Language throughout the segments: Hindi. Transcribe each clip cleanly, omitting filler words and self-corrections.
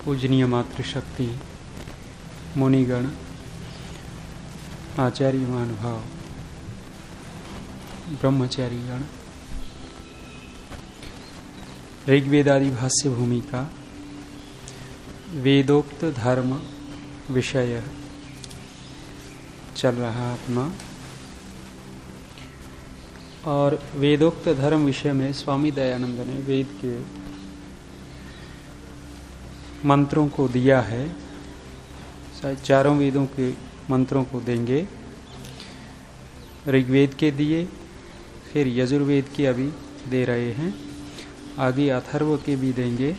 पूजनीय मातृशक्ति मुनिगण आचार्य महानुभाव ब्रह्मचारीगण ऋग्वेदादि भाष्य भूमिका वेदोक्त धर्म विषय चल रहा अपना। और वेदोक्त धर्म विषय में स्वामी दयानंद ने वेद के मंत्रों को दिया है। शायद चारों वेदों के मंत्रों को देंगे। ऋग्वेद के दिए, फिर यजुर्वेद के अभी दे रहे हैं, आगे अथर्व के भी देंगे।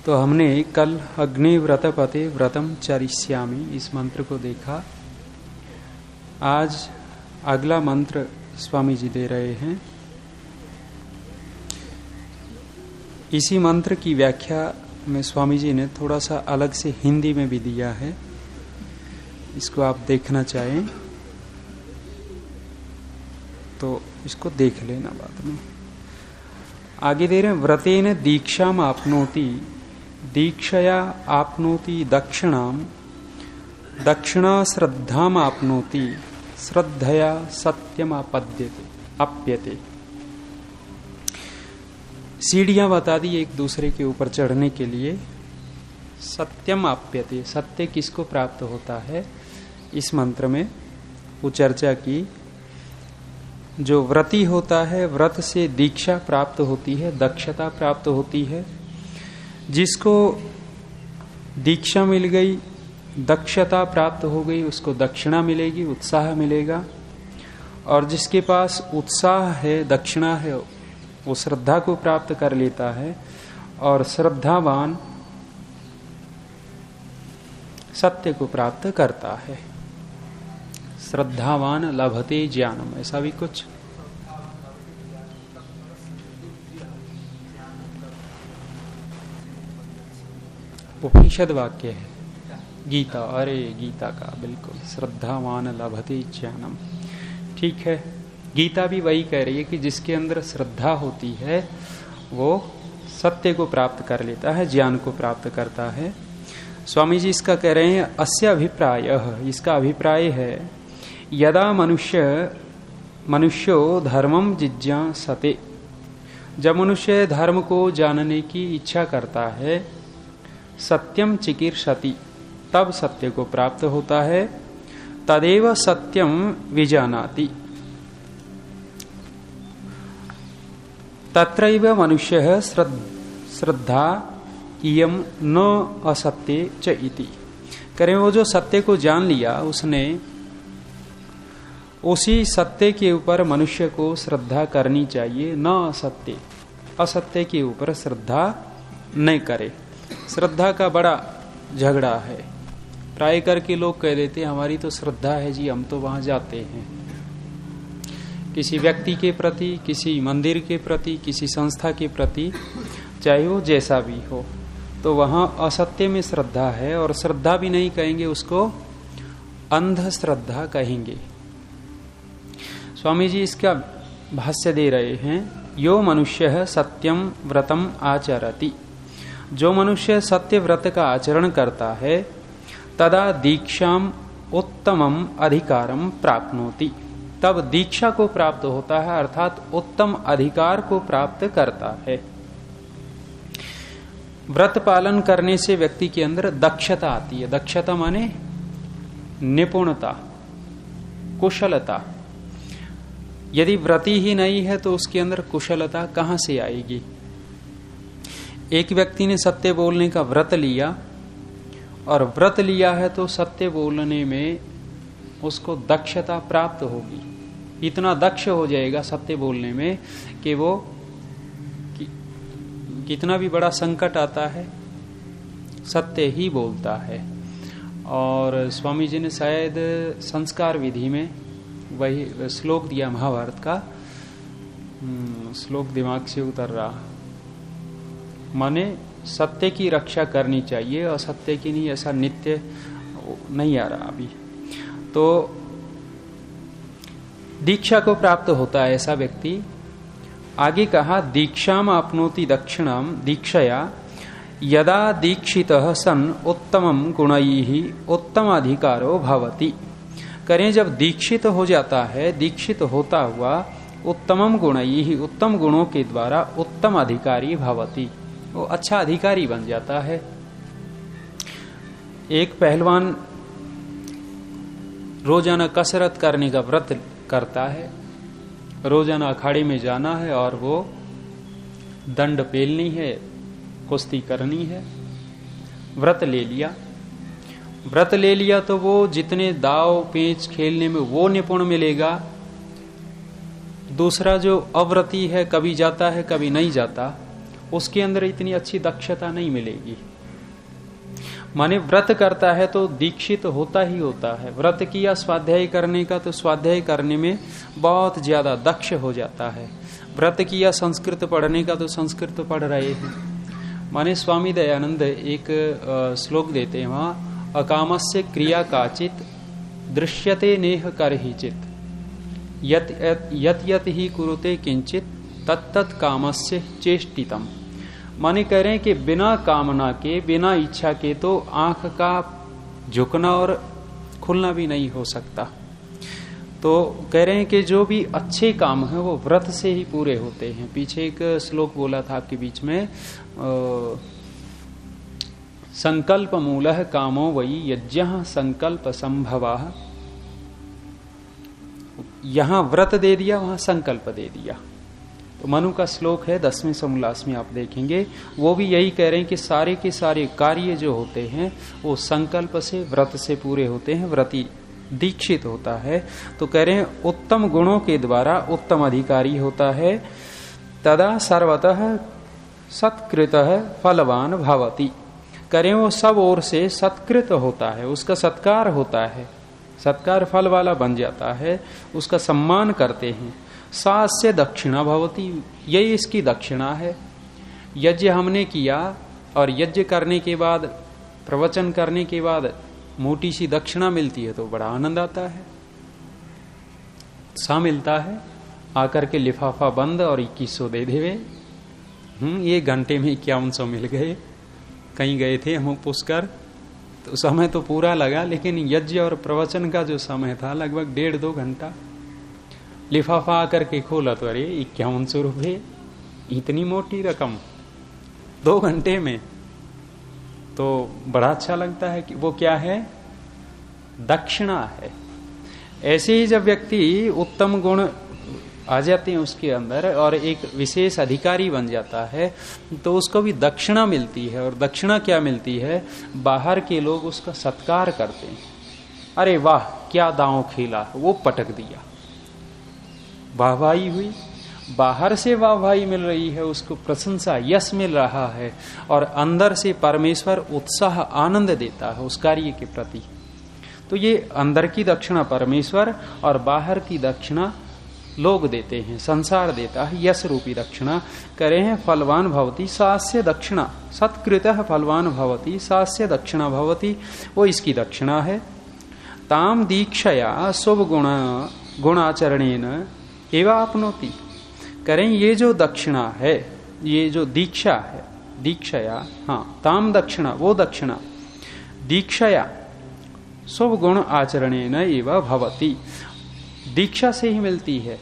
तो हमने कल अग्नि व्रतपते व्रतम चरिष्यामि इस मंत्र को देखा। आज अगला मंत्र स्वामी जी दे रहे हैं। इसी मंत्र की व्याख्या में स्वामी जी ने थोड़ा सा अलग से हिंदी में भी दिया है। इसको आप देखना चाहें तो इसको देख लेना बाद में। आगे दे रहे हैं व्रतेन दीक्षाम आपनोति दीक्षया आपनोति दक्षिणाम दक्षिणा श्रद्धाम आपनोति श्रद्धया सत्यम आप्यते। सीढ़ियां बता दी एक दूसरे के ऊपर चढ़ने के लिए। सत्यम आप्यते, सत्य किसको प्राप्त होता है इस मंत्र में वो चर्चा की। जो व्रती होता है व्रत से दीक्षा प्राप्त होती है, दक्षता प्राप्त होती है। जिसको दीक्षा मिल गई, दक्षता प्राप्त हो गई, उसको दक्षिणा मिलेगी, उत्साह मिलेगा। और जिसके पास उत्साह है, दक्षिणा है, वो श्रद्धा को प्राप्त कर लेता है। और श्रद्धावान सत्य को प्राप्त करता है। श्रद्धावान लभते ज्ञानम, ऐसा भी कुछ। उपनिषद वाक्य है गीता, अरे गीता का बिल्कुल, श्रद्धावान लभते ज्ञानम। ठीक है, गीता भी वही कह रही है कि जिसके अंदर श्रद्धा होती है वो सत्य को प्राप्त कर लेता है, ज्ञान को प्राप्त करता है। स्वामी जी इसका कह रहे हैं अस्य अभिप्रायः, इसका अभिप्राय है यदा मनुष्यो धर्मम जिज्ञासते, जब मनुष्य धर्म को जानने की इच्छा करता है, सत्यम चिकीर्षति, तब सत्य को प्राप्त होता है। तदेव सत्यम विजानाति, तत्रैव मनुष्य श्रद्धा इयम न असत्य च इति। करें वो जो सत्य को जान लिया उसने, उसी सत्य के ऊपर मनुष्य को श्रद्धा करनी चाहिए, न असत्य, असत्य के ऊपर श्रद्धा नहीं करे। श्रद्धा का बड़ा झगड़ा है। प्राय करके लोग कह देते हमारी तो श्रद्धा है जी, हम तो वहां जाते हैं। किसी व्यक्ति के प्रति, किसी मंदिर के प्रति, किसी संस्था के प्रति, चाहे वो जैसा भी हो, तो वहां असत्य में श्रद्धा है। और श्रद्धा भी नहीं कहेंगे, उसको अंधश्रद्धा कहेंगे। स्वामी जी इसका भाष्य दे रहे हैं यो मनुष्य सत्यम व्रतम आचरति, जो मनुष्य सत्य व्रत का आचरण करता है, तदा दीक्षाम उत्तमम अधिकारम प्राप्नोति, तब दीक्षा को प्राप्त होता है, अर्थात उत्तम अधिकार को प्राप्त करता है। व्रत पालन करने से व्यक्ति के अंदर दक्षता आती है। दक्षता माने निपुणता, कुशलता। यदि व्रती ही नहीं है तो उसके अंदर कुशलता कहां से आएगी। एक व्यक्ति ने सत्य बोलने का व्रत लिया, और व्रत लिया है तो सत्य बोलने में उसको दक्षता प्राप्त होगी। इतना दक्ष हो जाएगा सत्य बोलने में कि वो कितना भी बड़ा संकट आता है सत्य ही बोलता है। और स्वामी जी ने शायद संस्कार विधि में वही श्लोक दिया, महाभारत का श्लोक दिमाग से उतर रहा। माने सत्य की रक्षा करनी चाहिए, असत्य की नहीं, ऐसा नित्य नहीं आ रहा अभी। तो दीक्षा को प्राप्त होता है ऐसा व्यक्ति। आगे कहा दीक्षाम आपनोति दक्षिणाम दीक्षया यदा दीक्षितः सन उत्तमम गुणैः उत्तमाधिकारो भवति। करें जब दीक्षित हो जाता है, दीक्षित होता हुआ उत्तमम गुणैः उत्तम गुणों के द्वारा उत्तम अधिकारी भवति, वो अच्छा अधिकारी बन जाता है। एक पहलवान रोजाना कसरत करने का व्रत करता है, रोजाना अखाड़े में जाना है और वो दंड पेलनी है, कुश्ती करनी है। व्रत ले लिया, व्रत ले लिया तो वो जितने दाव पेच खेलने में वो निपुण मिलेगा, दूसरा जो अव्रती है, कभी जाता है कभी नहीं जाता, उसके अंदर इतनी अच्छी दक्षता नहीं मिलेगी। माने व्रत करता है तो दीक्षित होता ही होता है। व्रत किया स्वाध्याय करने का तो स्वाध्याय करने में बहुत ज्यादा दक्ष हो जाता है। व्रत किया संस्कृत पढ़ने का तो संस्कृत पढ़ रहे हैं। माने स्वामी दयानंद एक श्लोक देते हैं वहां, अकामस्य क्रिया काचित दृश्यते नेह करहिचित यत यत ही कुरुते किंचित तत्तत् कामस्य चेष्टितम। माने कह रहे हैं कि बिना कामना के, बिना इच्छा के तो आंख का झुकना और खुलना भी नहीं हो सकता। तो कह रहे हैं कि जो भी अच्छे काम है वो व्रत से ही पूरे होते हैं। पीछे एक श्लोक बोला था आपके बीच में, संकल्प मूलः कामो वही यज्ञः संकल्प संभवः। यहां व्रत दे दिया, वहां संकल्प दे दिया। तो मनु का श्लोक है 10वें समोल्लास में, आप देखेंगे वो भी यही कह रहे हैं कि सारे के सारे कार्य जो होते हैं वो संकल्प से, व्रत से पूरे होते हैं। व्रती दीक्षित होता है तो कह रहे हैं उत्तम गुणों के द्वारा उत्तम अधिकारी होता है। तदा सर्वतः सत्कृतः फलवान भवति। करें वो सब ओर से सत्कृत होता है, उसका सत्कार होता है, सत्कार फल वाला बन जाता है, उसका सम्मान करते हैं। सास्य दक्षिणा भवति, यही इसकी दक्षिणा है। यज्ञ हमने किया और यज्ञ करने के बाद, प्रवचन करने के बाद मोटी सी दक्षिणा मिलती है तो बड़ा आनंद आता है। सा मिलता है, आकर के लिफाफा बंद और 2100 दे देवे। ये घंटे में 5100 मिल गए। कहीं गए थे हम पुष्कर, तो समय तो पूरा लगा, लेकिन यज्ञ और प्रवचन का जो समय था लगभग 1.5-2 घंटा। लिफाफा आकर के खोला तो अरे 5100 रुपये, इतनी मोटी रकम 2 घंटे में। तो बड़ा अच्छा लगता है कि वो क्या है, दक्षिणा है। ऐसे ही जब व्यक्ति उत्तम गुण आ जाते हैं उसके अंदर और एक विशेष अधिकारी बन जाता है तो उसको भी दक्षिणा मिलती है। और दक्षिणा क्या मिलती है, बाहर के लोग उसका सत्कार करते हैं। अरे वाह क्या दांव खेला, वो पटक दिया, वाहवाही हुई, बाहर से वाहवाही मिल रही है, उसको प्रशंसा यश मिल रहा है और अंदर से परमेश्वर उत्साह आनंद देता है उस कार्य के प्रति। तो ये अंदर की दक्षिणा परमेश्वर और बाहर की दक्षिणा लोग देते हैं, संसार देता है, यश रूपी दक्षिणा। करे हैं फलवान भवती सास्य दक्षिणा, सत्कृतः फलवान भवती सास्य दक्षिणा भवती, वो इसकी दक्षिणा है। ताम दीक्षया शुभ गुणाचरणेन एवं आपनोति। करें ये जो दक्षिणा है, ये जो दीक्षा है, दीक्षया, हाँ ताम दक्षिणा, वो दक्षिणा दीक्षया शुभ गुण आचरणेन एवं भवति, दीक्षा से ही मिलती है।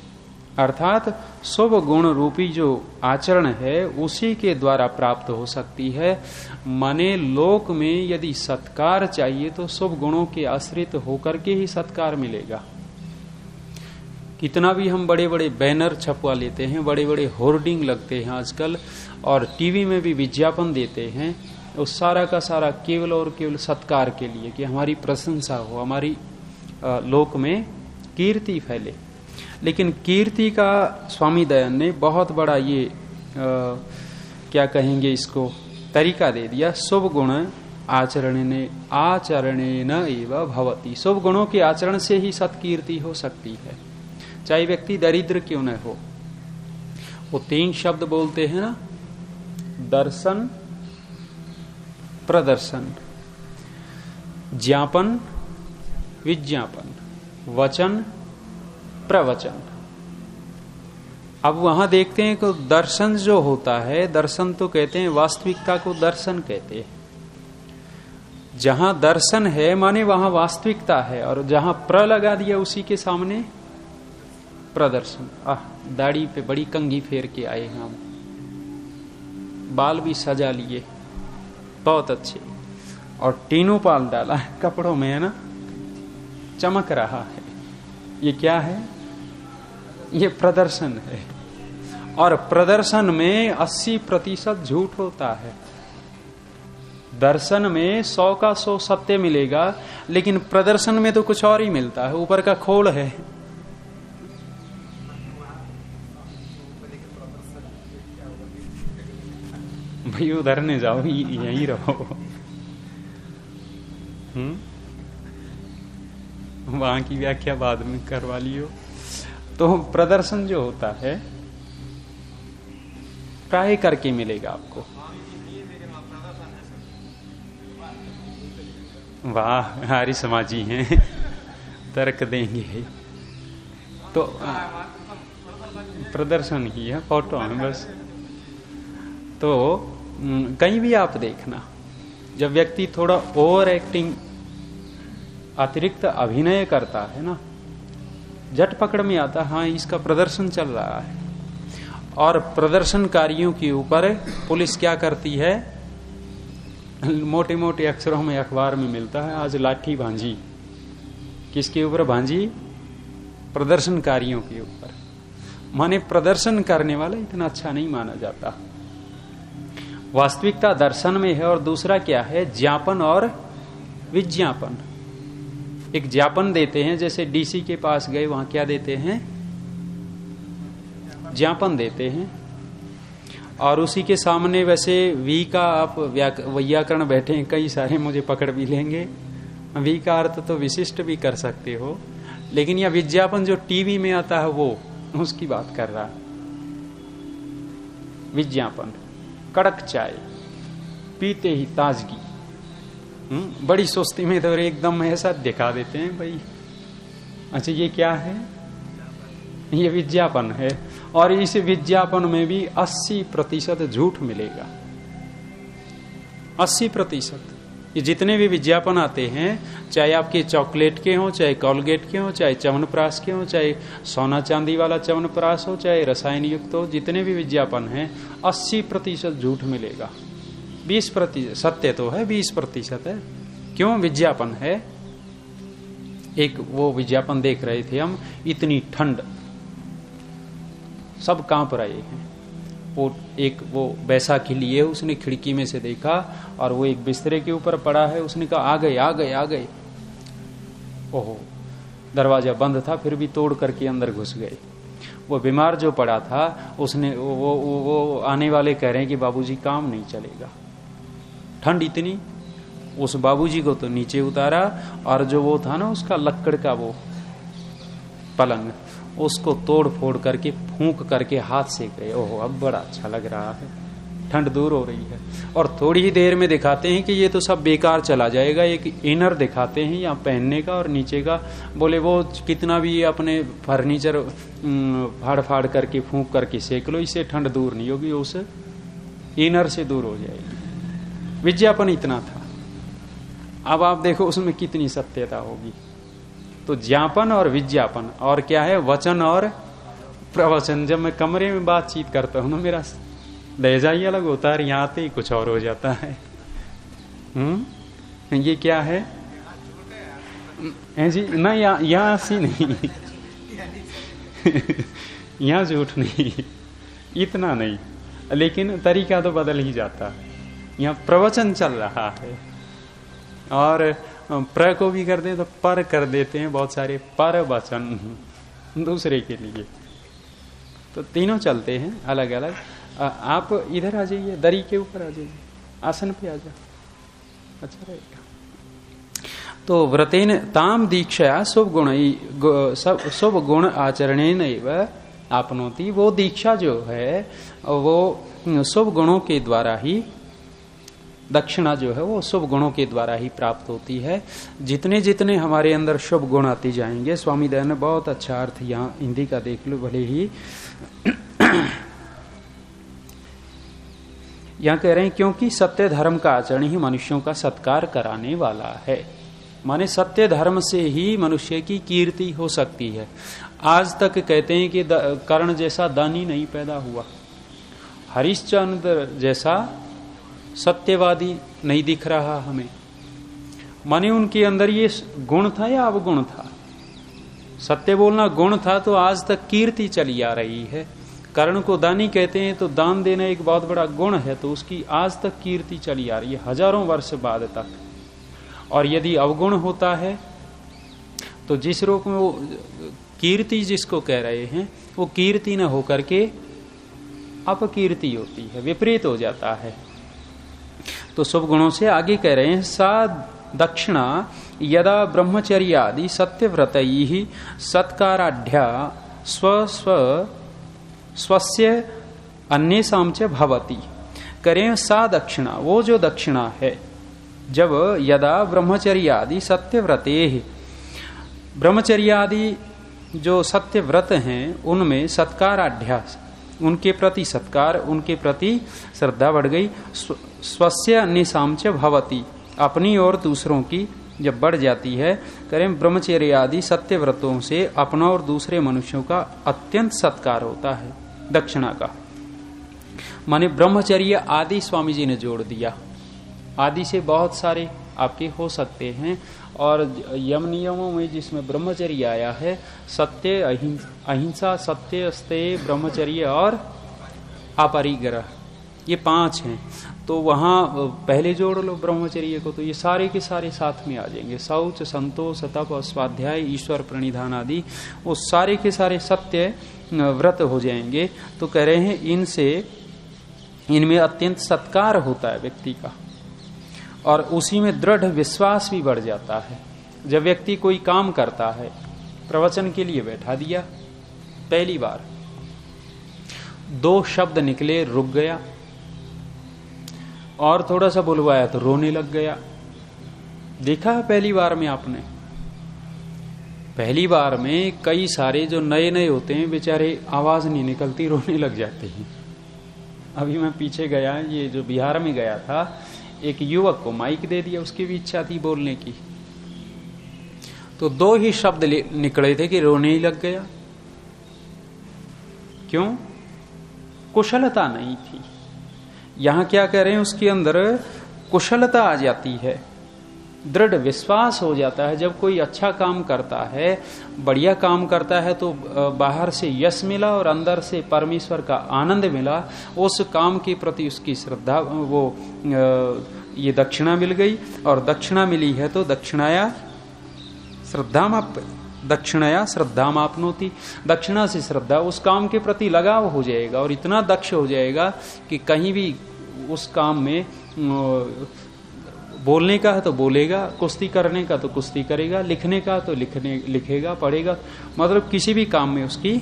अर्थात शुभ गुण रूपी जो आचरण है उसी के द्वारा प्राप्त हो सकती है। माने लोक में यदि सत्कार चाहिए तो शुभ गुणों के आश्रित होकर के ही सत्कार मिलेगा। कितना भी हम बड़े बड़े बैनर छपवा लेते हैं, बड़े बड़े होर्डिंग लगते हैं आजकल, और टीवी में भी विज्ञापन देते हैं, उस सारा का सारा केवल और केवल सत्कार के लिए कि हमारी प्रशंसा हो, हमारी लोक में कीर्ति फैले। लेकिन कीर्ति का स्वामी दयानंद ने बहुत बड़ा ये क्या कहेंगे इसको तरीका दे दिया। शुभ गुण आचरणेन एव भवति, शुभ गुणों के आचरण से ही सत्कीर्ति हो सकती है, चाहे व्यक्ति दरिद्र क्यों न हो। वो 3 शब्द बोलते हैं ना, दर्शन, प्रदर्शन, ज्ञापन, विज्ञापन, वचन, प्रवचन। अब वहां देखते हैं कि दर्शन जो होता है, दर्शन तो कहते हैं, वास्तविकता को दर्शन कहते हैं। जहां दर्शन है माने वहां वास्तविकता है, और जहां प्र लगा दिया उसी के सामने प्रदर्शन। दाढ़ी पे बड़ी कंघी फेर के आए हैं हम, बाल भी सजा लिए बहुत अच्छे, और तीनों पाल डाला है कपड़ों में, है ना, चमक रहा है। ये क्या है? ये प्रदर्शन है। और प्रदर्शन में 80% झूठ होता है। दर्शन में 100 का 100 सत्य मिलेगा, लेकिन प्रदर्शन में तो कुछ और ही मिलता है, ऊपर का खोल है। भाई उधर नहीं जाओ, यहीं रहो। वहां की व्याख्या बाद में करवा लियो। तो प्रदर्शन जो होता है प्राय करके मिलेगा आपको। वाह, हमारी समाजी हैं, तर्क देंगे। तो प्रदर्शन ही है, फोटो है बस। तो कहीं भी आप देखना, जब व्यक्ति थोड़ा ओवर एक्टिंग, अतिरिक्त अभिनय करता है ना, झट पकड़ में आता, हाँ इसका प्रदर्शन चल रहा है। और प्रदर्शनकारियों के ऊपर पुलिस क्या करती है? मोटे मोटे अक्षरों में अखबार में मिलता है, आज लाठी भांजी। किसके ऊपर भांजी? प्रदर्शनकारियों के ऊपर। माने प्रदर्शन करने वाला इतना अच्छा नहीं माना जाता। वास्तविकता दर्शन में है। और दूसरा क्या है? ज्ञापन और विज्ञापन। एक ज्ञापन देते हैं, जैसे डीसी के पास गए, वहां क्या देते हैं? ज्ञापन देते हैं। और उसी के सामने वैसे वी का आप वैयाकरण बैठे हैं कई सारे, मुझे पकड़ भी लेंगे। वी का अर्थ तो विशिष्ट भी कर सकते हो, लेकिन यह विज्ञापन जो टीवी में आता है वो, उसकी बात कर रहा है। विज्ञापन, कड़क चाय पीते ही ताजगी, बड़ी सुस्ती में तो एकदम ऐसा दिखा देते हैं भाई। अच्छा, ये क्या है? ये विज्ञापन है। और इस विज्ञापन में भी 80% झूठ मिलेगा। 80%। ये जितने भी विज्ञापन आते हैं, चाहे आपके चॉकलेट के हों, चाहे कोलगेट के हों, चाहे च्यवनप्राश के हों, चाहे सोना चांदी वाला च्यवनप्राश हो, चाहे रसायन युक्त हो, जितने भी विज्ञापन हैं 80% झूठ मिलेगा। 20% सत्य तो है, 20% है। क्यों? विज्ञापन है। एक वो विज्ञापन देख रहे थे हम, इतनी ठंड, सब कांप रहे हैं। वो बैसाखी लिए, उसने खिड़की में से देखा और वो एक बिस्तरे के ऊपर पड़ा है। उसने कहा आ गए आ गए आ गए। ओहो, दरवाजा बंद था, फिर भी तोड़ करके अंदर घुस गए। वो बीमार जो पड़ा था, उसने वो आने वाले कह रहे हैं कि बाबूजी काम नहीं चलेगा, ठंड इतनी। उस बाबूजी को तो नीचे उतारा, और जो वो था ना उसका लक्कड़ का वो पलंग, उसको तोड़ फोड़ करके फूंक करके हाथ सेक रहे। ओहो, अब बड़ा अच्छा लग रहा है, ठंड दूर हो रही है। और थोड़ी ही देर में दिखाते हैं कि ये तो सब बेकार चला जाएगा। एक इनर दिखाते हैं यहाँ पहनने का, और नीचे का बोले वो कितना भी अपने फर्नीचर फाड़ फाड़ करके फूंक करके सेक लो, इससे ठंड दूर नहीं होगी, उस इनर से दूर हो जाएगी। विज्ञापन इतना था। अब आप देखो उसमें कितनी सत्यता होगी। तो ज्ञापन और विज्ञापन, और क्या है? वचन और प्रवचन। जब मैं कमरे में बातचीत करता हूं ना, मेरा लहजा ही अलग होता है, यहाँ आते ही कुछ और हो जाता है। ये क्या है जी? ना, यहाँ सी नहीं यहाँ झूठ नहीं, इतना नहीं, लेकिन तरीका तो बदल ही जाता है। यहाँ प्रवचन चल रहा है, और प्र को भी कर दे तो पर कर देते हैं, बहुत सारे पर वचन दूसरे के लिए। तो तीनों चलते हैं अलग अलग। आप इधर आ जाइए, दरी के ऊपर आ जाइए, आसन पे आ जाओ, अच्छा रहेगा। तो व्रतेन ताम दीक्षा शुभ गुण आचरणेन एव आपनोति। वो दीक्षा जो है वो शुभ गुणों के द्वारा ही, दक्षिणा जो है वो शुभ गुणों के द्वारा ही प्राप्त होती है। जितने जितने हमारे अंदर शुभ गुण आते जाएंगे, स्वामी दयानंद ने बहुत अच्छा अर्थ यहाँ हिंदी का देख लो भले ही, यहां कह रहे हैं क्योंकि सत्य धर्म का आचरण ही मनुष्यों का सत्कार कराने वाला है। माने सत्य धर्म से ही मनुष्य की कीर्ति हो सकती है। आज तक कहते हैं कि कर्ण जैसा दानी नहीं पैदा हुआ, हरिश्चंद्र जैसा सत्यवादी नहीं दिख रहा हमें। माने उनके अंदर ये गुण था या अवगुण था? सत्य बोलना गुण था, तो आज तक कीर्ति चली आ रही है। कर्ण को दानी कहते हैं तो दान देना एक बहुत बड़ा गुण है, तो उसकी आज तक कीर्ति चली आ रही है, हजारों वर्ष बाद तक। और यदि अवगुण होता है तो जिस रूप में वो कीर्ति जिसको कह रहे हैं वो कीर्ति न होकर के अपकीर्ति होती है, विपरीत हो जाता है। तो शुभ गुणों से आगे कह रहे हैं सा दक्षिणा यदा ब्रह्मचर्यादि सत्यव्रतैः सत्काराढ्या स्वस्य अन्येषां च भवति। करें सा दक्षिणा, वो जो दक्षिणा है, जब यदा ब्रह्मचर्यादि सत्यव्रते, ब्रह्मचर्यादि जो सत्यव्रत हैं उनमें सत्काराढ्यास, उनके प्रति सत्कार, उनके प्रति श्रद्धा बढ़ गई। स्वस्य अन्येषां च भवति, अपनी और दूसरों की जब बढ़ जाती है। करें ब्रह्मचर्य आदि सत्यव्रतों से अपना और दूसरे मनुष्यों का अत्यंत सत्कार होता है, दक्षिणा का। माने ब्रह्मचर्य आदि स्वामी जी ने जोड़ दिया, आदि से बहुत सारे आपके हो सकते हैं। और यम नियमों में जिसमें ब्रह्मचर्य आया है, सत्य, अहिंसा, सत्य, स्तेय, ब्रह्मचर्य और अपरिग्रह, ये 5 हैं। तो वहां पहले जोड़ लो ब्रह्मचर्य को, तो ये सारे के सारे साथ में आ जाएंगे। शौच, संतोष, तप, स्वाध्याय, ईश्वर प्रणिधान आदि, वो सारे के सारे सत्य व्रत हो जाएंगे। तो कह रहे हैं इनमें अत्यंत सत्कार होता है व्यक्ति का, और उसी में दृढ़ विश्वास भी बढ़ जाता है। जब व्यक्ति कोई काम करता है, प्रवचन के लिए बैठा दिया, पहली बार 2 शब्द निकले, रुक गया, और थोड़ा सा बुलवाया तो रोने लग गया। देखा है पहली बार में आपने? पहली बार में कई सारे जो नए नए होते हैं बेचारे आवाज नहीं निकलती, रोने लग जाते हैं। अभी मैं पीछे गया, ये जो बिहार में गया था, एक युवक को माइक दे दिया, उसकी भी इच्छा थी बोलने की, तो 2 ही शब्द निकले थे कि रोने ही लग गया। क्यों? कुशलता नहीं थी। यहां क्या कह रहे हैं, उसके अंदर कुशलता आ जाती है, दृढ़ विश्वास हो जाता है। जब कोई अच्छा काम करता है, बढ़िया काम करता है, तो बाहर से यश मिला और अंदर से परमेश्वर का आनंद मिला, उस काम के प्रति उसकी श्रद्धा, वो ये दक्षिणा मिल गई। और दक्षिणा मिली है तो दक्षिणाया श्रद्धामाप्नोति, दक्षिणा से श्रद्धा, उस काम के प्रति लगाव हो जाएगा और इतना दक्ष हो जाएगा कि कहीं भी उस काम में बोलने का है तो बोलेगा, कुश्ती करने का तो कुश्ती करेगा, लिखने का तो लिखेगा, पढ़ेगा, मतलब किसी भी काम में उसकी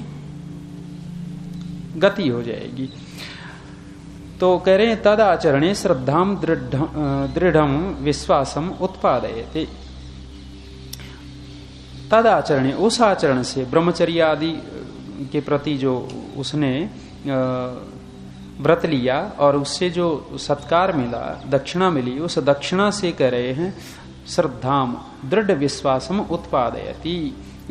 गति हो जाएगी। तो कह रहे हैं तद आचरणे श्रद्धाम दृढ़म विश्वासम उत्पादयते। तद आचरणे, उस आचरण से, ब्रह्मचर्य आदि के प्रति जो उसने व्रत लिया और उससे जो सत्कार मिला, दक्षिणा मिली, उस दक्षिणा से कह रहे हैं श्रद्धाम दृढ़ विश्वासम उत्पादयति,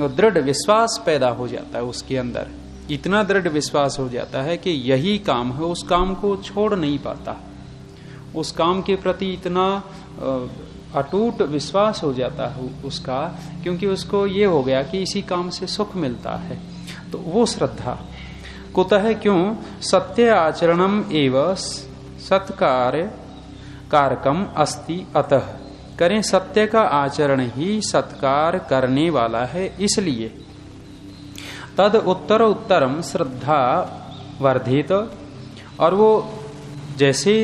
दृढ़ विश्वास पैदा हो जाता है उसके अंदर। इतना दृढ़ विश्वास हो जाता है कि यही काम है, उस काम को छोड़ नहीं पाता, उस काम के प्रति इतना अटूट विश्वास हो जाता है उसका, क्योंकि उसको ये हो गया कि इसी काम से सुख मिलता है। तो वो श्रद्धा कुतः, क्यों? सत्य आचरणम एव सत्कार कारकम अस्ति, अतः। करें सत्य का आचरण ही सत्कार करने वाला है, इसलिए तद उत्तर उत्तरम श्रद्धा वर्धित। और वो जैसे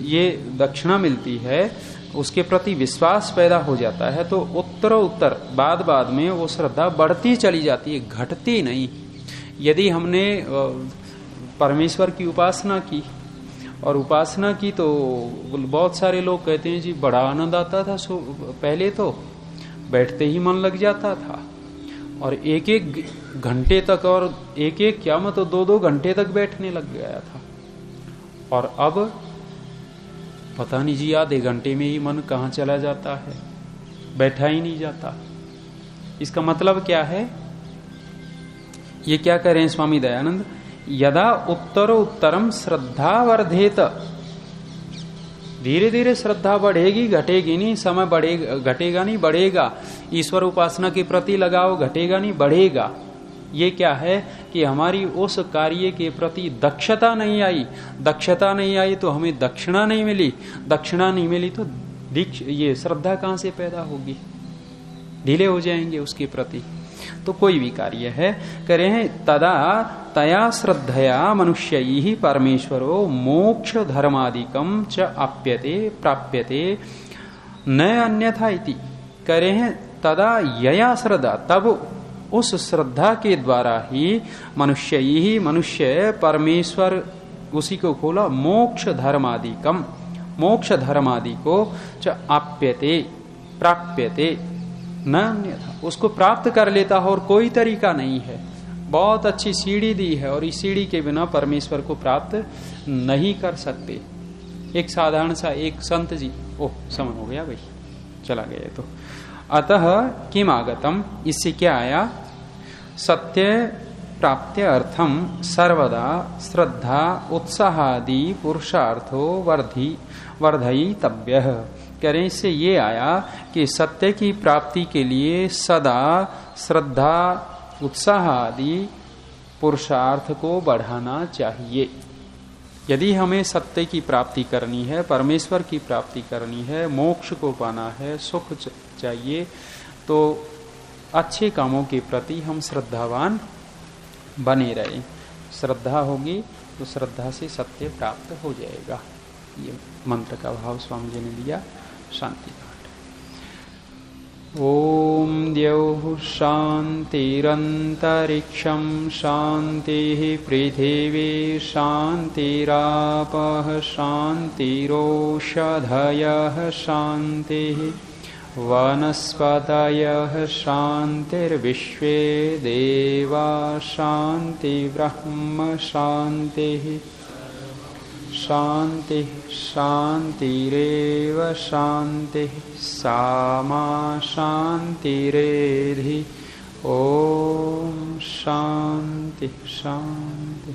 ये दक्षिणा मिलती है उसके प्रति विश्वास पैदा हो जाता है, तो उत्तर बाद में वो श्रद्धा बढ़ती चली जाती है, घटती नहीं। यदि हमने परमेश्वर की उपासना की और उपासना की तो बहुत सारे लोग कहते हैं जी बड़ा आनंद आता था, पहले तो बैठते ही मन लग जाता था, और एक एक घंटे तक, और एक एक क्या मैं तो 2-2 घंटे तक बैठने लग गया था। और अब पता नहीं जी, आधे घंटे में ही मन कहाँ चला जाता है, बैठा ही नहीं जाता। इसका मतलब क्या है? ये क्या कह रहे हैं स्वामी दयानंद? यदा उत्तरो उत्तरम श्रद्धा वर्धेत, धीरे धीरे श्रद्धा बढ़ेगी, घटेगी नहीं। समय बढ़ेगा, घटेगा नहीं, बढ़ेगा। ईश्वर उपासना के प्रति लगाओ, घटेगा नहीं, बढ़ेगा। ये क्या है कि हमारी उस कार्य के प्रति दक्षता नहीं आई। दक्षता नहीं आई तो हमें दक्षिणा नहीं मिली, दक्षिणा नहीं मिली तो ये श्रद्धा कहां से पैदा होगी? ढीले हो जाएंगे उसके प्रति। तो कोई भी कार्य है, कह रहे हैं तदा तया श्रद्धया मनुष्य ही परमेश्वरो मोक्ष धर्मादिकम च आप्यते प्राप्यते न अन्यथा इति। कह रहे हैं तदा यया श्रद्धा, तब उस श्रद्धा के द्वारा ही मनुष्य ही, मनुष्य परमेश्वर उसी को खोला, मोक्ष धर्मादिकम, मोक्ष धर्मादि को च आप्यते प्राप्यते न अन्यथा, उसको प्राप्त कर लेता है और कोई तरीका नहीं है। बहुत अच्छी सीढ़ी दी है और इस सीढ़ी के बिना परमेश्वर को प्राप्त नहीं कर सकते। एक साधारण सा एक संत जी, ओह समझ हो गया भाई, चला गया। तो अतः किम आगतम, इससे क्या आया? सत्य प्राप्त्य अर्थम सर्वदा श्रद्धा उत्साहादि पुरुषार्थो वर्धयितव्यः। करें इससे ये आया कि सत्य की प्राप्ति के लिए सदा श्रद्धा उत्साह आदि पुरुषार्थ को बढ़ाना चाहिए। यदि हमें सत्य की प्राप्ति करनी है, परमेश्वर की प्राप्ति करनी है, मोक्ष को पाना है, सुख चाहिए, तो अच्छे कामों के प्रति हम श्रद्धावान बने रहें। श्रद्धा होगी तो श्रद्धा से सत्य प्राप्त हो जाएगा। ये मंत्र का भाव स्वामी जी ने दिया। शांति पाठ। ओम द्यौः शान्तिरन्तरिक्षं शान्तिः पृथिवी शान्तिरापः शान्तिरोषधयः शान्तिः वनस्पतयः शान्तिर्विश्वे देवा शान्तिर्ब्रह्म शान्तिः शांति शांतिरेव शांति सामा शांतिरेधि। ओम शांति शांति।